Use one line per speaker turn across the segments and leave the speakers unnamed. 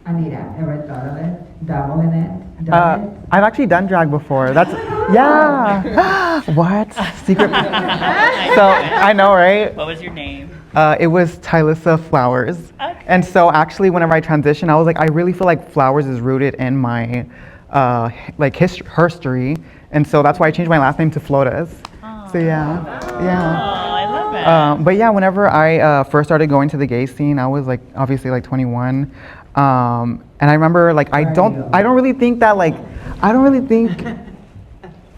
Anita, ever thought of it? Dabble in it? Done it?
I've actually done drag before. That's yeah. What secret? So I know, right?
What was your name?
It was Tylissa Flowers.
Okay.
And so actually, whenever I transitioned, I was like, I really feel like Flowers is rooted in my like history, and so that's why I changed my last name to Flores. So yeah,
Oh,
yeah.
I love it.
But yeah, whenever I first started going to the gay scene, I was like obviously like 21, and I remember like I don't really think that like I don't really think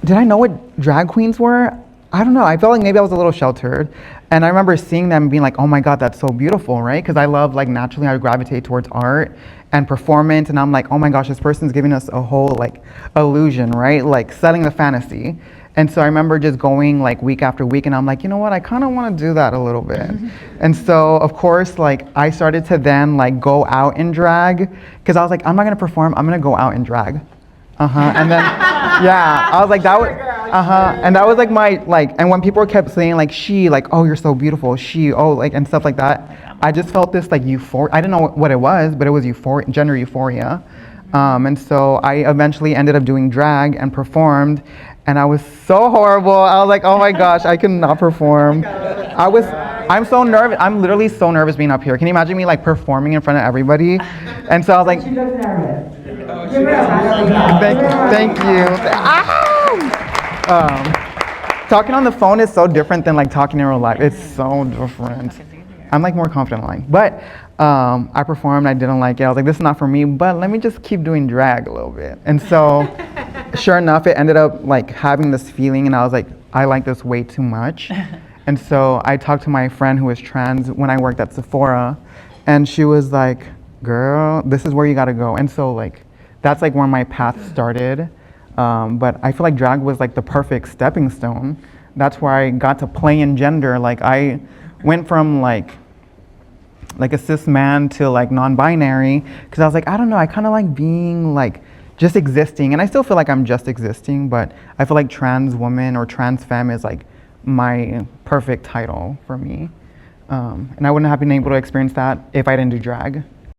did I know what drag queens were? I don't know. I felt like maybe I was a little sheltered, and I remember seeing them and being like, oh my god, that's so beautiful, right? Because I love like naturally I gravitate towards art and performance, and I'm like, oh my gosh, this person's giving us a whole like illusion, right? Like selling the fantasy. And so I remember just going like week after week, and I'm like, you know what, I kind of want to do that a little bit. And so of course, like I started to then like go out in drag, because I was like, I'm not gonna perform, I'm gonna go out in drag. And then yeah, I was like that was and that was like my like, and when people kept saying like she, like, oh you're so beautiful, she, oh, like, and stuff like that, I just felt this like euphoria. I didn't know what it was, but it was euphoria, gender euphoria. And so I eventually ended up doing drag and performed, and I was so horrible. I was like, oh my gosh, I cannot perform. I'm so nervous. I'm literally so nervous being up here. Can you imagine me like performing in front of everybody? And so I was like,
She looks nervous. Give her a round of
thank you. Talking on the phone is so different than like talking in real life. It's so different. I'm like more confident online. But I performed, I didn't like it. I was like, this is not for me, but let me just keep doing drag a little bit. And so sure enough, it ended up like having this feeling, and I was like, I like this way too much. And so I talked to my friend who was trans when I worked at Sephora, and she was like, girl, this is where you gotta go. And so like, that's like where my path started. But I feel like drag was like the perfect stepping stone. That's where I got to play in gender. Like I went from like a cis man to like non-binary, because I was like, I don't know, I kind of like being like just existing, and I still feel like I'm just existing, but I feel like trans woman or trans femme is like my perfect title for me. And I wouldn't have been able to experience that if I didn't do drag.